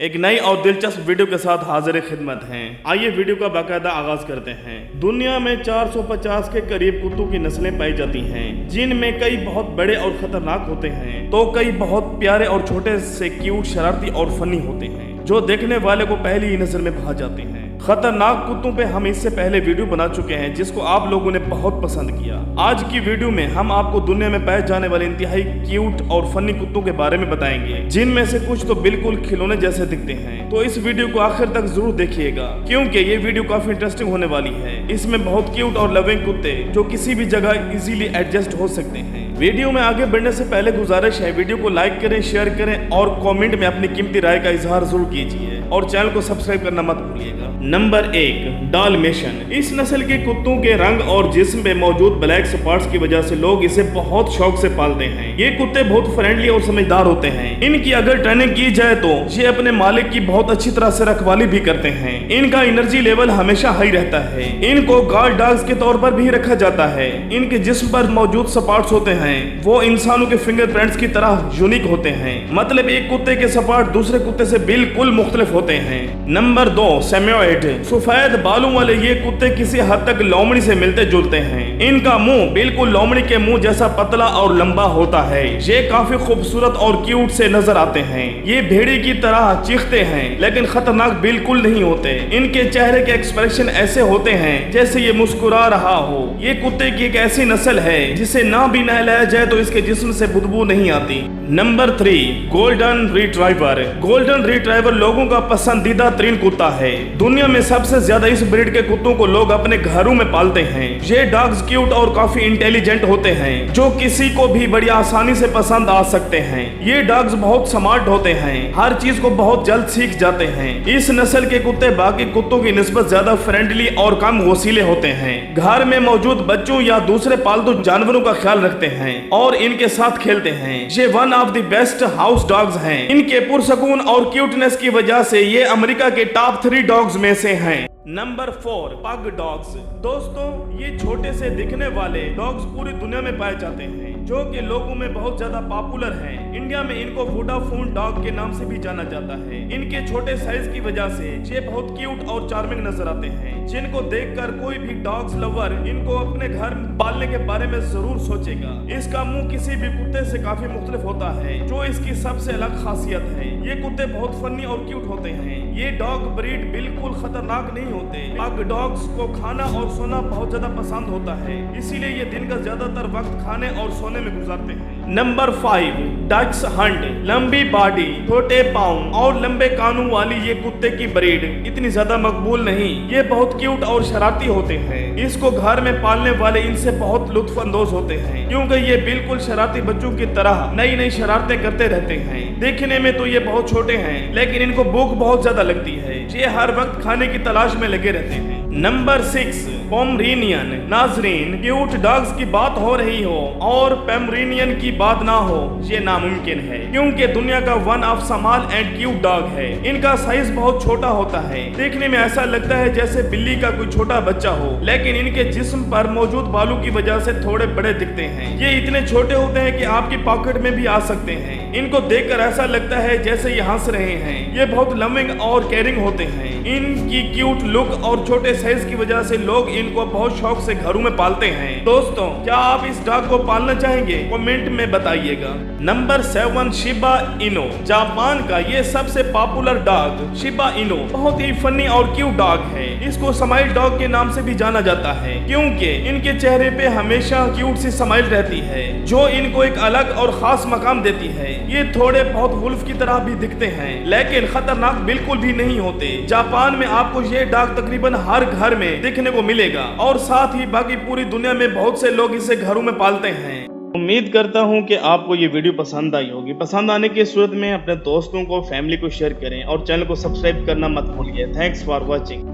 एक नई और दिलचस्प वीडियो के साथ हाजिर खिदमत हैं। आइए वीडियो का बाकायदा आगाज करते हैं। दुनिया में 450 के करीब कुत्तों की नस्लें पाई जाती हैं, जिनमें कई बहुत बड़े और खतरनाक होते हैं तो कई बहुत प्यारे और छोटे से क्यूट, शरारती और फनी होते हैं जो देखने वाले को पहली ही नजर में भा जाते हैं। खतरनाक कुत्तों पे हम इससे पहले वीडियो बना चुके हैं जिसको आप लोगों ने बहुत पसंद किया। आज की वीडियो में हम आपको दुनिया में पाए जाने वाले इंतहाई क्यूट और फनी कुत्तों के बारे में बताएंगे, जिनमें से कुछ तो बिल्कुल खिलौने जैसे दिखते हैं। तो इस वीडियो को आखिर तक जरूर देखिएगा क्योंकि ये वीडियो काफी इंटरेस्टिंग होने वाली है। इसमें बहुत क्यूट और लविंग कुत्ते जो किसी भी जगह इजीली एडजस्ट हो सकते हैं। वीडियो में आगे बढ़ने से पहले गुजारिश है, वीडियो को लाइक करें, शेयर करें और कमेंट में अपनी कीमती राय का इजहार जरूर कीजिए और चैनल को सब्सक्राइब करना मत भूलिएगा। Number 1, Dalmatian. इस नस्ल के कुत्तों के रंग और जिस्म पे मौजूद ब्लैक स्पॉट्स की वजह से लोग इसे बहुत शौक से पालते हैं। ये कुत्ते बहुत फ्रेंडली और समझदार होते हैं। इनकी अगर ट्रेनिंग की जाए तो ये अपने मालिक की बहुत अच्छी तरह से रखवाली भी करते हैं। इनका एनर्जी लेवल हमेशा हाई रहता है। इनको गार्ड डॉग्स के तौर पर भी रखा जाता है। इनके जिस्म पर मौजूद स्पॉट्स होते हैं वो इंसानों के फिंगरप्रिंट्स की तरह यूनिक होते हैं। मतलब एक कुत्ते के स्पॉट दूसरे कुत्ते से बिल्कुल मुख्तलिफ होते हैं। नंबर 2, सेमियोइड। सफेद बालों वाले ये कुत्ते किसी हद तक लोमड़ी से मिलते जुलते हैं। इनका मुंह बिल्कुल लोमड़ी के मुंह जैसा पतला और लंबा होता है। ये काफी खूबसूरत और क्यूट से नजर आते हैं। ये भेड़ी की तरह चीखते हैं लेकिन खतरनाक बिल्कुल नहीं होते। इनके चेहरे के एक्सप्रेशन ऐसे होते हैं जैसे ये मुस्कुरा रहा हो। ये कुत्ते की एक ऐसी नस्ल है जिसे ना भी नहलाया जाए तो इसके जिस्म से बदबू नहीं आती। Number 3, golden retriever. Golden retriever लोगों का पसंदीदा तरीन कुत्ता है। दुनिया में सबसे ज्यादा इस ब्रीड के कुत्तों को लोग अपने घरों में पालते हैं। ये डॉग्स क्यूट और काफी इंटेलिजेंट होते हैं जो किसी को भी बड़ी आसानी से पसंद आ सकते हैं। ये डॉग्स बहुत स्मार्ट होते हैं, हर चीज को बहुत जल्द सीख जाते हैं। इस नस्ल के कुत्ते बाकी कुत्तों की निस्बत ज्यादा फ्रेंडली और कम वसीले होते हैं। घर में मौजूद बच्चों या दूसरे पालतू जानवरों का ख्याल रखते हैं और इनके साथ खेलते हैं। ये one of the best house dogs हैं। इनके पुरसकून और क्यूटनेस की वजह से ये अमेरिका के टॉप 3 डॉग्स में से हैं। नंबर 4, पग डॉग्स। दोस्तों, ये छोटे से दिखने वाले डॉग्स पूरी दुनिया में पाए जाते हैं जो कि लोगों में बहुत ज्यादा पॉपुलर हैं। इंडिया में इनको वोडाफोन डॉग के नाम से भी जाना जाता है। इनके छोटे साइज की वजह से ये बहुत क्यूट और चार्मिंग नजर आते हैं, जिनको देखकर कोई भी डॉग्स लवर इनको अपने घर पालने के बारे में जरूर सोचेगा। इसका मुंह किसी भी कुत्ते से काफी मुख्तलिफ होता है जो इसकी सबसे अलग खासियत है। ये कुत्ते बहुत फनी और क्यूट होते हैं। ये डॉग ब्रीड बिल्कुल खतरनाक नहीं होते। पग डॉग्स को खाना और सोना बहुत ज्यादा पसंद होता है, इसीलिए ये दिन का ज्यादातर वक्त खाने और सोने में गुजारते हैं। Number 5, Dutch Hunt. लंबी बॉडी, छोटे पाँव और लंबे कानों वाली ये कुत्ते की ब्रीड इतनी ज्यादा मकबूल नहीं। ये बहुत क्यूट और शरारती होते हैं। इसको घर में पालने वाले इनसे बहुत लुत्फ अंदोज होते हैं क्योंकि ये बिल्कुल शरारती बच्चों की तरह नई नई शरारतें करते रहते हैं। देखने में तो ये बहुत छोटे हैं लेकिन इनको भूख बहुत ज्यादा लगती है। ये हर वक्त खाने की तलाश में लगे रहते हैं। Number 6, Pomeranian. नाजरीन, क्यूट डॉग्स की बात हो रही हो और पोमरेनियन की बात ना हो ये नामुमकिन है क्योंकि दुनिया का one of small and cute dog है। इनका साइज बहुत छोटा होता है। देखने में ऐसा लगता है जैसे बिल्ली का कोई छोटा बच्चा हो, लेकिन इनके जिस्म पर मौजूद बालों की वजह से थोड़े बड़े दिखते हैं। ये इतने छोटे होते हैं कि आपकी पॉकेट में भी आ सकते हैं। इनको देखकर ऐसा लगता है जैसे ये हंस रहे हैं। ये बहुत लविंग और केयरिंग होते हैं। इनकी क्यूट लुक और छोटे साइज की वजह से लोग इनको बहुत शौक से घरों में पालते हैं। दोस्तों, क्या आप इस डॉग को पालना चाहेंगे? कमेंट में बताइएगा। Number 7, Shiba Inu. जापान का ये सबसे पॉपुलर डॉग शिबा इनु बहुत ही फनी और क्यूट डॉग है। इसको स्माइल डॉग के नाम से भी जाना जाता है क्योंकि इनके चेहरे पे हमेशा क्यूट सी स्माइल रहती है जो इनको एक अलग और खास मकाम देती है। ये थोड़े बहुत वुल्फ की तरह भी दिखते हैं लेकिन खतरनाक बिल्कुल भी नहीं होते। जापान में आपको ये डॉग तकरीबन हर घर में देखने को मिलेगा और साथ ही बाकी पूरी दुनिया में बहुत से लोग इसे घरों में पालते हैं। उम्मीद करता हूं कि आपको ये वीडियो पसंद आई होगी। पसंद आने की सूरत में अपने दोस्तों को, फैमिली को शेयर करें और चैनल को सब्सक्राइब करना मत भूलिए। Thanks for watching.